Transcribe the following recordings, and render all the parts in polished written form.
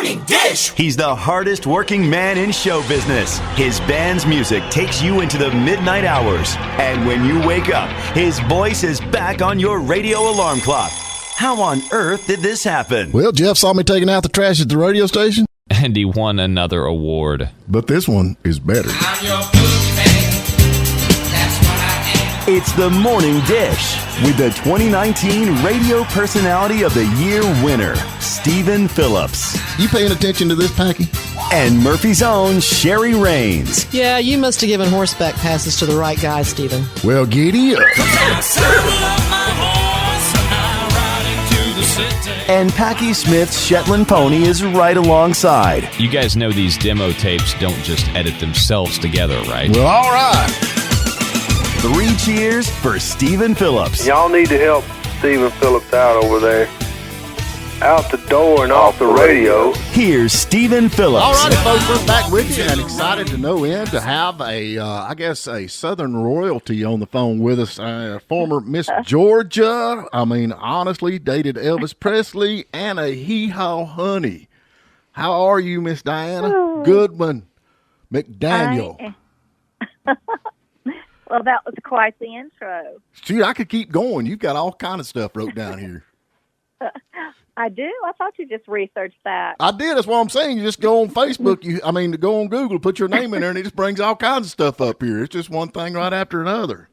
Morning Dish. He's the hardest working man in show business. His band's music takes you into the midnight hours. And when you wake up, his voice is back on your radio alarm clock. How on earth did this happen? Well, Jeff saw me taking out the trash at the radio station. And he won another award. But this one is better. I'm your boogeyman. That's what I am. It's the Morning Dish with the 2019 Radio Personality of the Year winner, Stephen Phillips. You paying attention to this, Packy? And Murphy's own Sherry Raines. Yeah, you must have given horseback passes to the right guy, Stephen. Well, giddy up. And Packy Smith's Shetland pony is right alongside. You guys know these demo tapes don't just edit themselves together, right? Well, all right. 3 cheers for Stephen Phillips. Y'all need to help Stephen Phillips out over there. Out the door and off the radio. Here's Stephen Phillips. All righty, folks, we're back with you and excited to no end to have a Southern royalty on the phone with us. Former Miss Georgia. I mean, honestly, dated Elvis Presley and a Hee Haw Honey. How are you, Miss Diana Goodman McDaniel? Well, that was quite the intro. Gee, I could keep going. You've got all kind of stuff wrote down here. I do? I thought you just researched that. I did. That's what I'm saying. You just go on Facebook. Go on Google, put your name in there, and it just brings all kinds of stuff up here. It's just one thing right after another.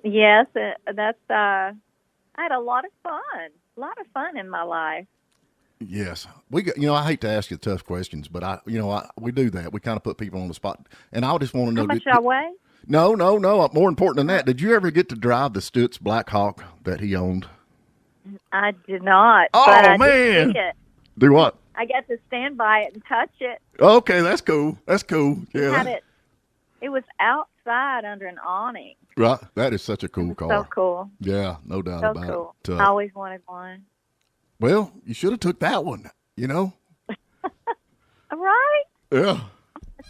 Yes, that's. I had a lot of fun in my life. Yes, I hate to ask you tough questions, but we do that. We kind of put people on the spot, and I just want to know how much I weigh. No. More important than that, did you ever get to drive the Stutz Black Hawk that he owned? I did not. Oh, but I man. did see it. Do what? I got to stand by it and touch it. Okay, that's cool. Yeah. It was outside under an awning. Right. That is such a cool car. So cool. Yeah, no doubt So about cool. it. I always wanted one. Well, you should have took that one, Right? Yeah.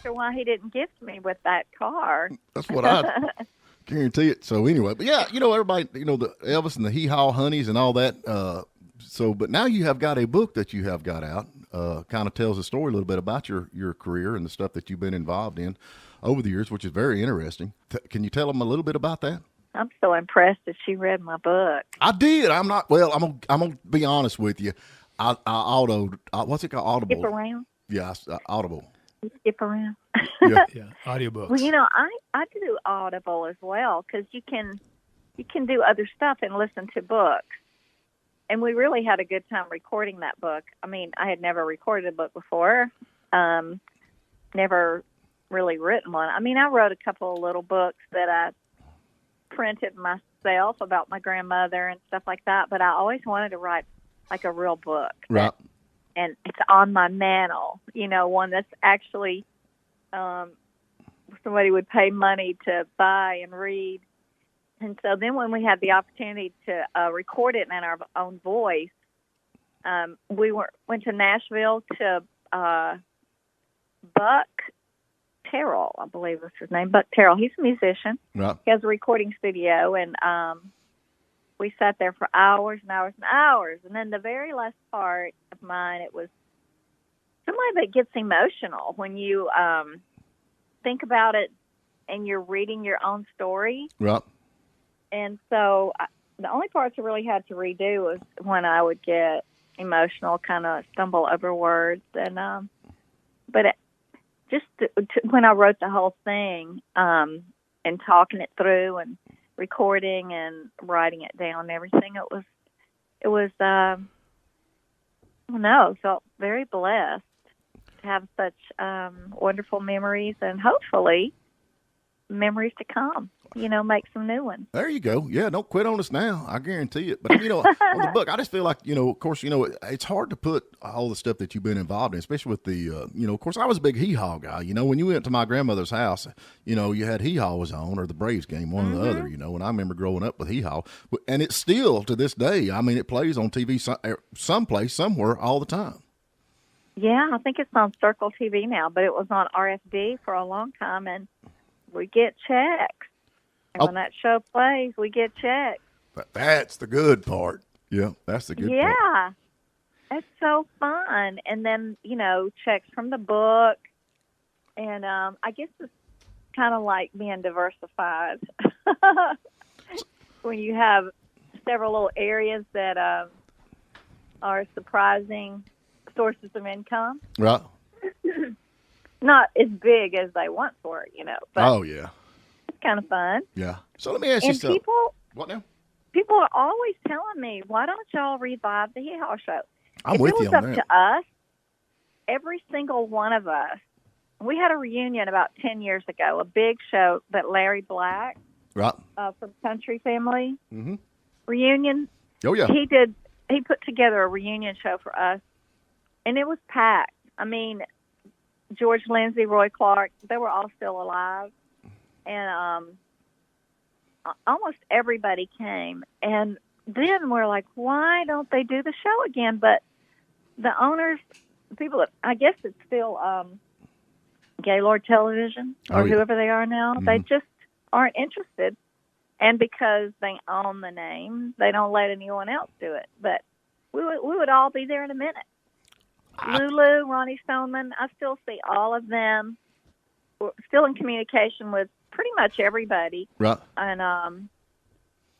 Sure why he didn't gift me with that car. That's what I guarantee it. So anyway, but yeah, everybody, the Elvis and the Hee Haw Honeys and all that. But now you have got a book that you have got out, kind of tells a story a little bit about your career and the stuff that you've been involved in over the years, which is very interesting. Can you tell them a little bit about that? I'm so impressed that she read my book. I did. I'm gonna be honest with you. What's it called? Audible. Skip around. Yeah, Audible. Skip around. Yeah, audiobooks. Well, I do Audible as well because you can do other stuff and listen to books. And we really had a good time recording that book. I mean, I had never recorded a book before, never really written one. I mean, I wrote a couple of little books that I printed myself about my grandmother and stuff like that, but I always wanted to write like a real book. Right. And it's on my mantle, one that's actually somebody would pay money to buy and read. And so then when we had the opportunity to record it in our own voice, we went to Nashville to Buck Terrell, I believe was his name, Buck Terrell. He's a musician. Right. He has a recording studio, and we sat there for hours and hours and hours. And then the very last part of mine, it was somebody that gets emotional when you think about it and you're reading your own story. Right. And so the only parts I really had to redo was when I would get emotional, kind of stumble over words. And when I wrote the whole thing and talking it through and recording and writing it down and everything, I felt very blessed to have such wonderful memories and hopefully memories to come. Make some new ones. There you go. Yeah, don't quit on us now. I guarantee it. But, on the book, I just feel like, of course, it's hard to put all the stuff that you've been involved in, especially with the, of course, I was a big Hee Haw guy. When you went to my grandmother's house, you had Hee Haw was on or the Braves game, one or the other, and I remember growing up with Hee Haw. And it's still, to this day, it plays on TV someplace, somewhere, all the time. Yeah, I think it's on Circle TV now, but it was on RFD for a long time, and we get checks. And when that show plays, we get checks. That's the good part. Yeah, that's the good part. Yeah. It's so fun. And then, checks from the book. And I guess it's kind of like being diversified. When you have several little areas that are surprising sources of income. Right. Not as big as they once were, but Oh, yeah. it's kind of fun. Yeah. So let me ask you And something. people What now? are always telling me, why don't y'all revive the Hee Haw Show? I'm if with it was you on up that. to us, every single one of us, we had a reunion about 10 years ago, a big show that Larry Black Right. from Country Family Mm-hmm. reunion. Oh, yeah. He put together a reunion show for us, and it was packed. I mean, George Lindsay, Roy Clark, they were all still alive, and almost everybody came. And then we're like, why don't they do the show again? But the owners, people, I guess it's still Gaylord Television or Oh, yeah. whoever they are now, they just aren't interested. And because they own the name, they don't let anyone else do it. But we would all be there in a minute. Lulu, Ronnie Stoneman, I still see all of them. We're still in communication with pretty much everybody. Right. And,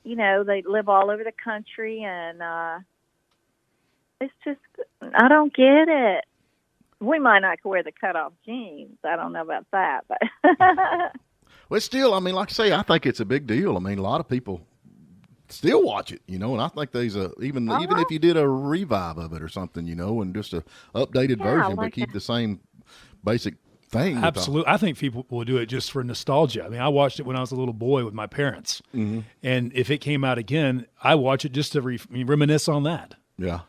they live all over the country. And it's just, I don't get it. We might not wear the cutoff jeans. I don't know about that. But Well, still, I mean, like I say, I think it's a big deal. I mean, a lot of people still watch it, and I think there's even if you did a revive of it or something, and just a updated version, but keep the same basic thing. Absolutely. I think people will do it just for nostalgia. I mean, I watched it when I was a little boy with my parents, and if it came out again, I watch it just to reminisce on that. Yeah.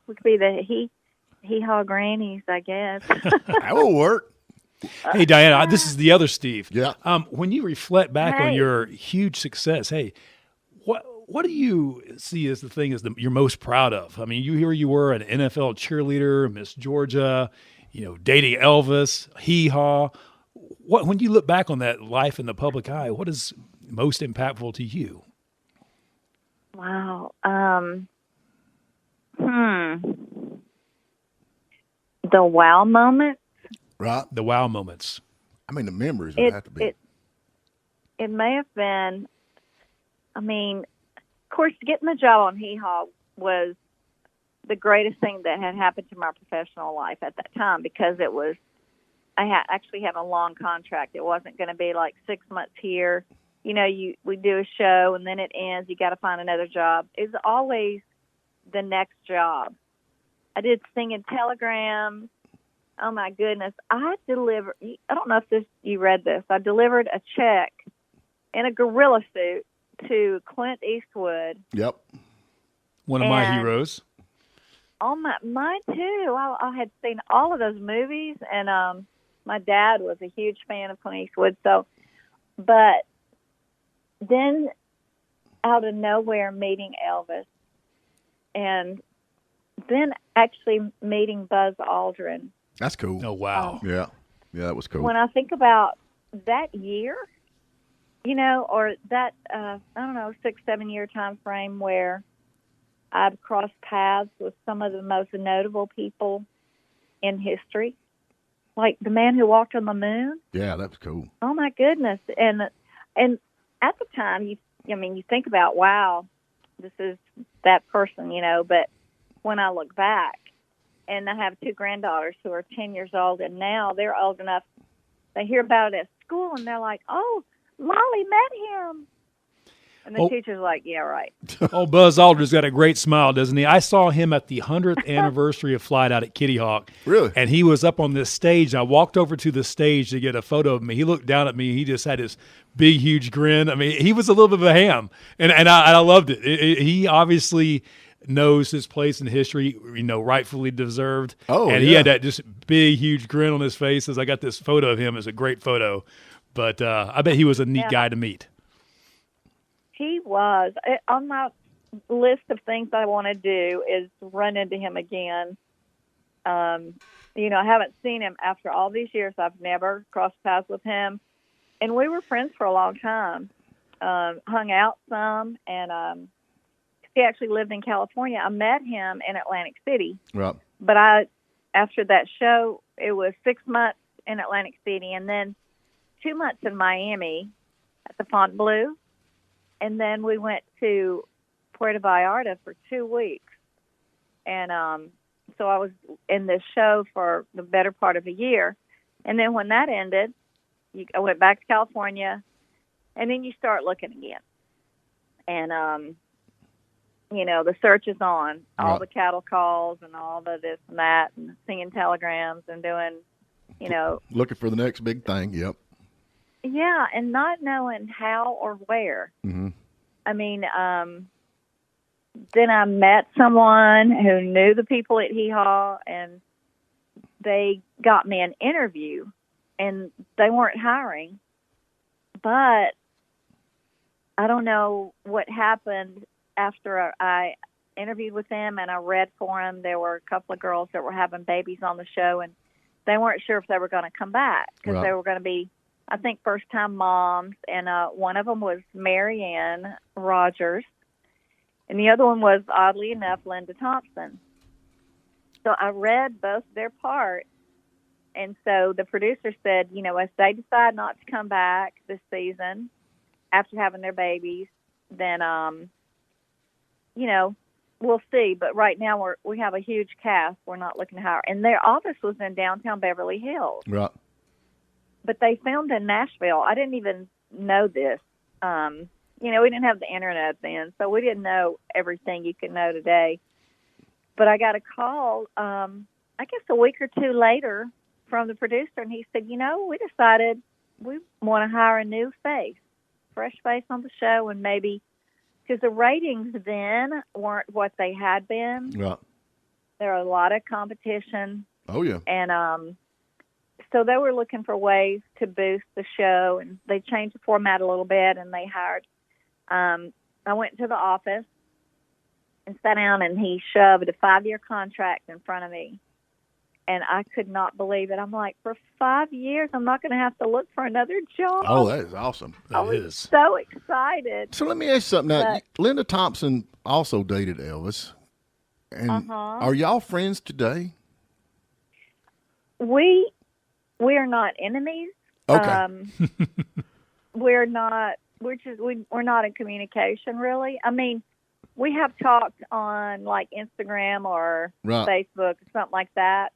We could be the Hee Haw grannies, I guess. That will work. Hey, Diana, this is the other Steve. Yeah. When you reflect back on Hey. your huge success, what do you see as the thing you're most proud of? I mean, here you were an NFL cheerleader, Miss Georgia, dating Elvis, Hee Haw. When you look back on that life in the public eye, what is most impactful to you? Wow. The wow moment. Right. The wow moments. I mean, the memories would have to be. It may have been. I mean, of course, getting the job on Hee Haw was the greatest thing that had happened to my professional life at that time, because it was. I actually had a long contract. It wasn't going to be like 6 months here. We do a show and then it ends. You got to find another job. It's always the next job. I did singing telegrams. Oh my goodness! I don't know if you read this. I delivered a check in a gorilla suit to Clint Eastwood. Yep. One of my heroes. Oh mine too. I had seen all of those movies, and my dad was a huge fan of Clint Eastwood. So, but then out of nowhere, meeting Elvis, and then actually meeting Buzz Aldrin. That's cool. Oh, wow. Yeah. Yeah, that was cool. When I think about that year, or that, 6-7 year time frame where I've crossed paths with some of the most notable people in history, like the man who walked on the moon. Yeah, that was cool. Oh my goodness. And at the time, you think about, wow, this is that person, but when I look back, and I have 2 granddaughters who are 10 years old, and now they're old enough. They hear about it at school, and they're like, "Oh, Lolly met him." And the teacher's like, "Yeah, right." Oh, Buzz Aldrin's got a great smile, doesn't he? I saw him at the 100th anniversary of Flight Out at Kitty Hawk. Really? And he was up on this stage. I walked over to the stage to get a photo of me. He looked down at me. He just had his big, huge grin. I mean, he was a little bit of a ham, and I loved it. He obviously knows his place in history, rightfully deserved. Oh, and he had that just big, huge grin on his face. As I got this photo of him, it's a great photo. But I bet he was a neat guy to meet. He was. On my list of things I want to do is run into him again. I haven't seen him after all these years. I've never crossed paths with him. And we were friends for a long time. Hung out some, and he actually lived in California. I met him in Atlantic City. Right. But after that show, it was 6 months in Atlantic City and then 2 months in Miami at the Fontainebleau. And then we went to Puerto Vallarta for 2 weeks. And so I was in this show for the better part of a year. And then when that ended, I went back to California, and then you start looking again. And, the search is on. All the cattle calls and all the this and that and singing telegrams and doing, Looking for the next big thing, yep. Yeah, and not knowing how or where. Mm-hmm. I mean, then I met someone who knew the people at Hee Haw, and they got me an interview, and they weren't hiring. But I don't know what happened after I interviewed with them and I read for them. There were a couple of girls that were having babies on the show, and they weren't sure if they were going to come back because they were going to be, I think, first-time moms. And one of them was Marianne Rogers, and the other one was, oddly enough, Linda Thompson. So I read both their parts, and so the producer said, if they decide not to come back this season after having their babies, then, we'll see. But right now we have a huge cast. We're not looking to hire. And their office was in downtown Beverly Hills. Right. But they filmed in Nashville. I didn't even know this. We didn't have the internet then, so we didn't know everything you can know today. But I got a call, I guess a week or two later, from the producer, and he said, we decided we want to hire a new face, fresh face on the show, and maybe, because the ratings then weren't what they had been. Right. There are a lot of competition. Oh, yeah. And so they were looking for ways to boost the show, and they changed the format a little bit, and they hired. I went to the office and sat down, and he shoved a 5-year contract in front of me. And I could not believe it. I'm like, for 5 years, I'm not going to have to look for another job. Oh, that is awesome. I was so excited. So let me ask you something. Now, Linda Thompson also dated Elvis. And are y'all friends today? We are not enemies. Okay. We're not in communication, really. I mean, we have talked on like Instagram or Facebook or something like that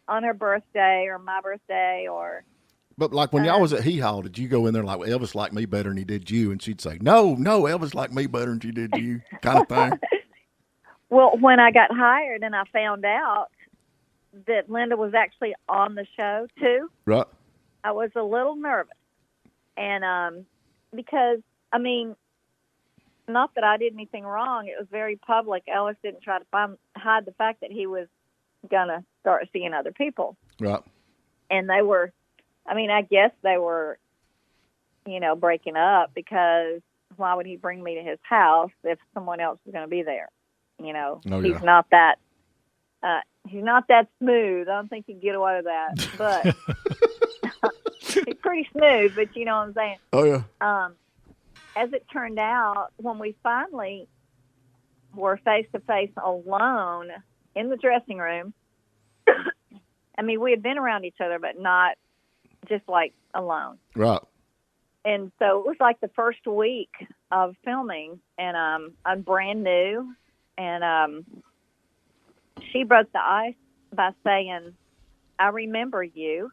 on her birthday or my birthday or. But like when y'all was at Hee Haw, did you go in there like, well, Elvis liked me better than he did you? And she'd say, no, Elvis liked me better than she did you, kind of thing. Well, when I got hired and I found out that Linda was actually on the show too, right, I was a little nervous. And because, I mean, not that I did anything wrong. It was very public. Elvis didn't try to hide the fact that he was going to start seeing other people. Right. And they were, I guess they were, breaking up because why would he bring me to his house if someone else was going to be there? He's not that, he's not that smooth. I don't think he'd get away with that, but he's pretty smooth, but you know what I'm saying? Oh, yeah. As it turned out, when we finally were face-to-face alone in the dressing room, we had been around each other, but not just like alone. Right. And so it was like the first week of filming, and I'm brand new, and she broke the ice by saying, I remember you.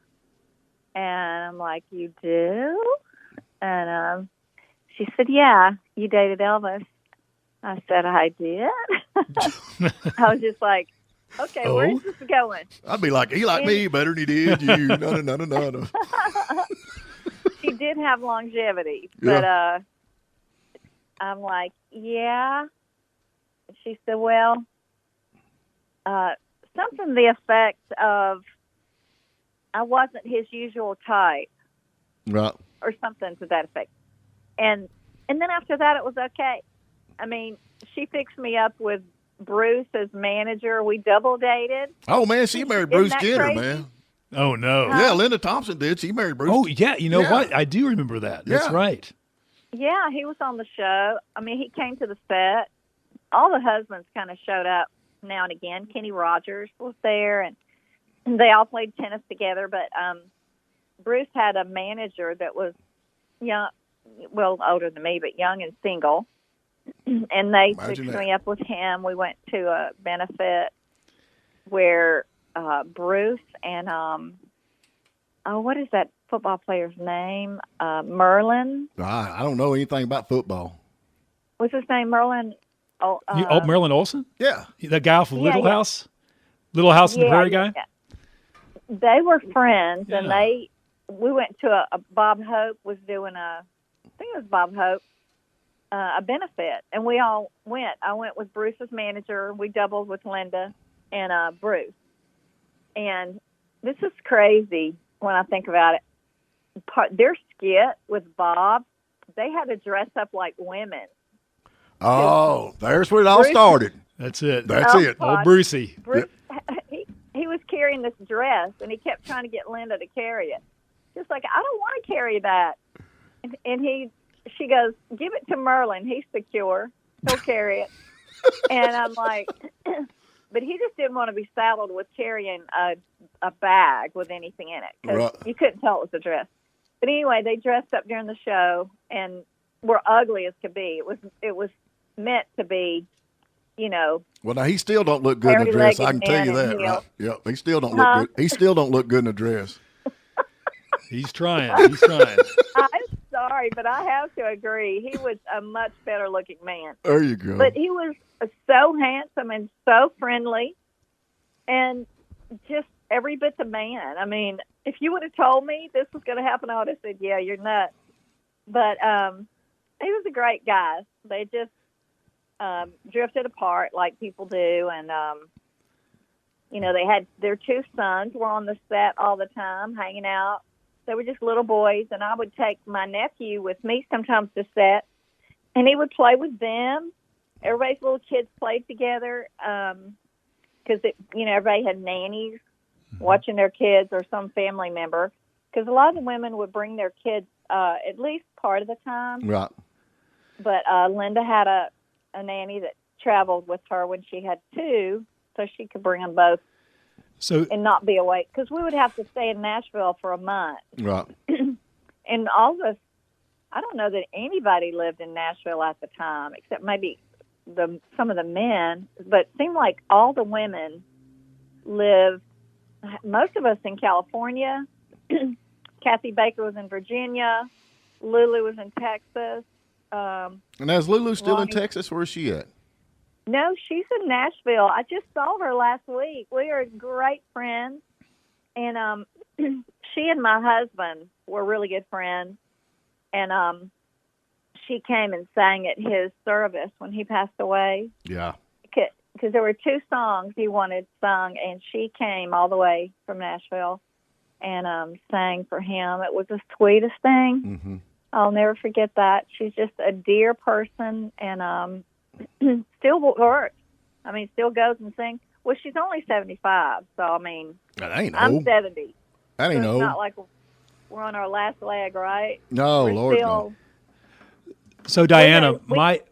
And I'm like, you do? And she said, yeah, you dated Elvis. I said, I did. I was just like, okay, where's this going? I'd be like, he liked me better than he did you. No. She did have longevity, but I'm like, yeah. She said, well, something to the effect of, I wasn't his usual type. Right. Or something to that effect. And then after that, it was okay. She fixed me up with Bruce as manager. We double dated. Oh, man, she married Bruce Jenner, crazy? man. Oh, no. Yeah, Linda Thompson did. She married Bruce. Oh, yeah. You know what? I do remember that. That's right. Yeah, he was on the show. He came to the set, all the husbands kind of showed up now and again. Kenny Rogers was there, and they all played tennis together. But Bruce had a manager that was young, well, older than me, but young and single. And they fixed me up with him. We went to a benefit where Bruce and, what is that football player's name? Merlin. I don't know anything about football. What's his name? Merlin? Merlin Olsen? Yeah. That guy from Little House? Little House in the Prairie guy? Yeah. They were friends, Yeah. and we went to a Bob Hope was doing I think it was Bob Hope, a benefit, and we all went. I went with Bruce's manager. We doubled with Linda and Bruce. And this is crazy when I think about it. Their skit with Bob, they had to dress up like women. Oh, there's where it all started. That's it. That's it. Old Brucey. Bruce, he was carrying this dress, and he kept trying to get Linda to carry it. Just like, I don't want to carry that. And she goes, give it to Merlin. He's secure. He'll carry it. And I'm like, but he just didn't want to be saddled with carrying a bag with anything in it, because you couldn't tell it was a dress. But anyway, they dressed up during the show and were ugly as could be. It was meant to be, Well, now he still don't look good in a dress. I can tell you that. Right? Yep, he still don't look good. He still don't look good in a dress. He's trying. I'm sorry, but I have to agree. He was a much better looking man. There you go. But he was so handsome and so friendly, and just every bit the man. I mean, if you would have told me this was going to happen, I would have said, yeah, you're nuts. But he was a great guy. They just drifted apart like people do, and they had their two sons were on the set all the time, hanging out. They were just little boys, and I would take my nephew with me sometimes to set, and he would play with them. Everybody's little kids played together because everybody had nannies watching their kids or some family member, because a lot of the women would bring their kids at least part of the time. Right. But Linda had a nanny that traveled with her when she had two, so she could bring them both. And not be awake, because we would have to stay in Nashville for a month. Right. And all of us, I don't know that anybody lived in Nashville at the time, except maybe some of the men, but it seemed like all the women lived, most of us in California. Kathy Baker was in Virginia. Lulu was in Texas. And is Lulu still in Texas? Where is she at? No, she's in Nashville. I just saw her last week. We are great friends. And she and my husband were really good friends. And she came and sang at his service when he passed away. Yeah. Because there were two songs he wanted sung, and she came all the way from Nashville and sang for him. It was the sweetest thing. Mm-hmm. I'll never forget that. She's just a dear person, and still works. I mean, still goes and sings. Well, she's only 75, so I mean, that ain't I'm old. 70. That ain't so old. It's not like we're on our last leg, right? No, we're Lord, still, no. So, Diana,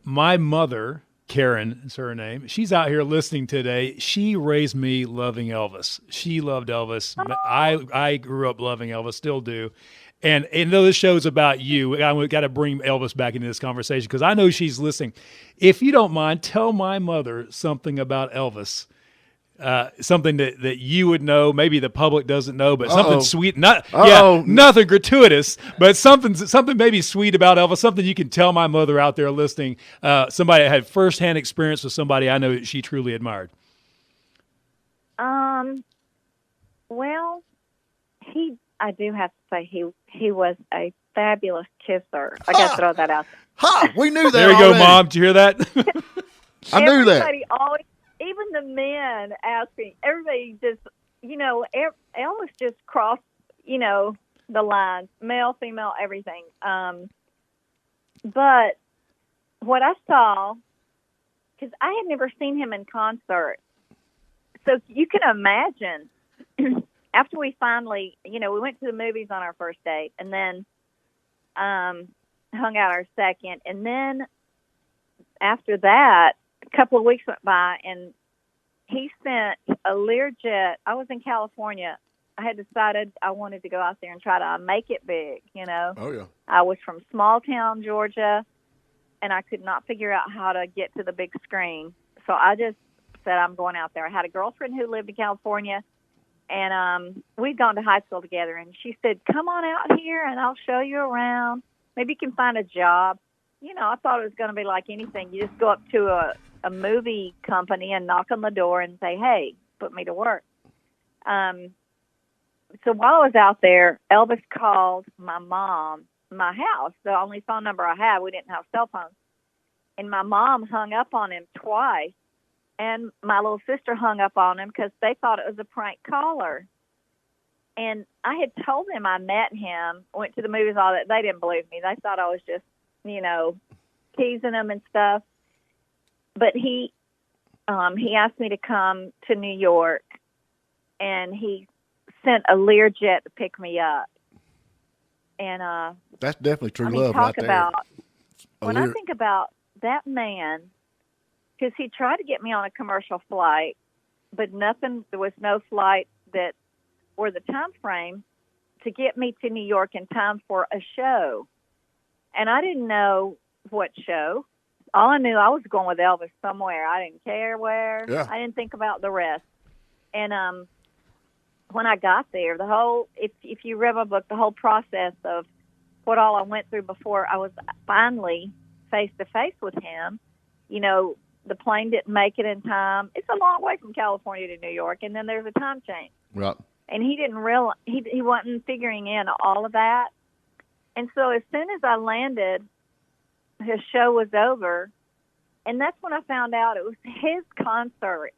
my mother, Karen is her name, she's out here listening today. She raised me loving Elvis. She loved Elvis. Oh. I grew up loving Elvis, still do. And though this show's about you, I got to bring Elvis back into this conversation because I know she's listening. If you don't mind, tell my mother something about Elvis, something that you would know, maybe the public doesn't know, but something sweet. Nothing gratuitous, but something maybe sweet about Elvis. Something you can tell my mother out there listening. Somebody that had firsthand experience with somebody I know that she truly admired. Well, I do have to say he was a fabulous kisser. I got to throw that out there. Ha! We knew that. There you already. go, Mom. Did you hear that? I knew that. Everybody always, even the men asking, everybody just, Elvis just crossed, the lines, male, female, everything. But what I saw, because I had never seen him in concert, so you can imagine. After we finally, we went to the movies on our first date, and then hung out our second, and then after that, couple of weeks went by, and he sent a Learjet. I was in California. I had decided I wanted to go out there and try to make it big, you know. Oh, yeah. I was from small town Georgia, and I could not figure out how to get to the big screen. So I just said, I'm going out there. I had a girlfriend who lived in California, and we'd gone to high school together, and she said, come on out here, and I'll show you around. Maybe you can find a job. You know, I thought it was going to be like anything. You just go up to a movie company and knock on the door and say, hey, put me to work. So while I was out there, Elvis called my mom, my house, the only phone number I had. We didn't have cell phones. And my mom hung up on him twice, and my little sister hung up on him because they thought it was a prank caller. And I had told them I met him, went to the movies, all that. They didn't believe me. They thought I was just, you know, teasing them and stuff. But he asked me to come to New York, and he sent a Learjet to pick me up. And that's definitely true love right there. I think about that man, because he tried to get me on a commercial flight, but there was no flight that, or the time frame to get me to New York in time for a show. And I didn't know what show. All I knew, I was going with Elvis somewhere. I didn't care where. Yeah. I didn't think about the rest. And when I got there, if you read my book, the whole process of what all I went through before I was finally face-to-face with him, you know, the plane didn't make it in time. It's a long way from California to New York, and then there's a time change. Right. And he didn't realize, he wasn't figuring in all of that. And so as soon as I landed, his show was over, and that's when I found out it was his concert.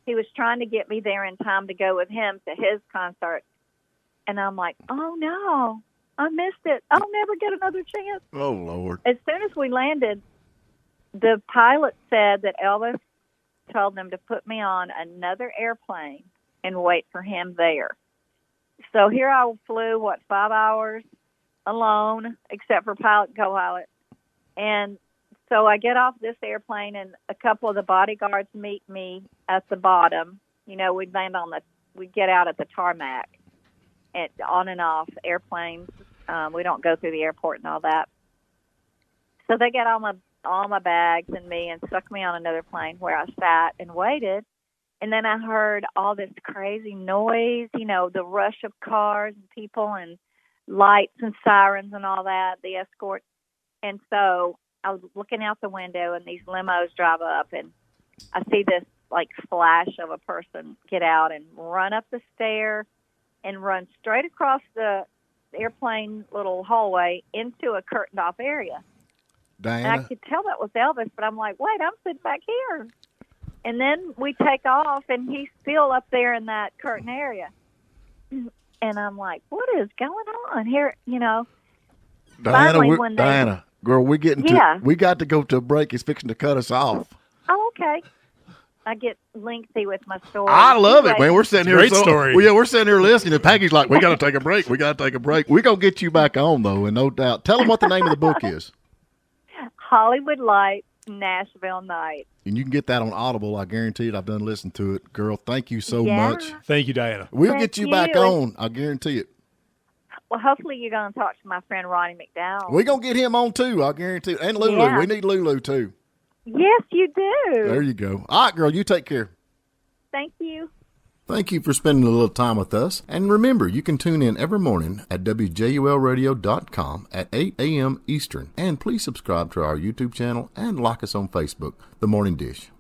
He was trying to get me there in time to go with him to his concert. And I'm like, oh, no, I missed it. I'll never get another chance. Oh, Lord. As soon as we landed, the pilot said that Elvis told them to put me on another airplane and wait for him there. So here I flew, 5 hours alone, except for pilot and co-pilot. And so I get off this airplane, and a couple of the bodyguards meet me at the bottom. You know, we'd get out at the tarmac, on and off airplanes. We don't go through the airport and all that. So they got all my bags and me and stuck me on another plane where I sat and waited. And then I heard all this crazy noise, you know, the rush of cars and people and lights and sirens and all that, the escort. And so I was looking out the window, and these limos drive up, and I see this, like, flash of a person get out and run up the stair and run straight across the airplane little hallway into a curtained-off area. Diana? And I could tell that was Elvis, but I'm like, wait, I'm sitting back here. And then we take off, and he's still up there in that curtain area. And I'm like, what is going on here? You know, Diana, girl, we got to go to a break. It's fixing to cut us off. Oh, okay. I get lengthy with my story. I love it, man. We're sitting here. Great story. Well, yeah, we're sitting here listening. And Peggy's like, we got to take a break. We're going to get you back on, though, and no doubt. Tell them what the name of the book is. Hollywood Lights, Nashville Nights. And you can get that on Audible. I guarantee it. I've done listened to it. Girl, thank you so much. Thank you, Diana. We'll Thank get you back you. on. I guarantee it. Well, hopefully you're going to talk to my friend Ronnie McDowell. We're going to get him on, too. I guarantee it. And Lulu. Yeah. We need Lulu, too. Yes, you do. There you go. All right, girl. You take care. Thank you. Thank you for spending a little time with us. And remember, you can tune in every morning at WJULradio.com at 8 a.m. Eastern. And please subscribe to our YouTube channel and like us on Facebook, The Morning Dish.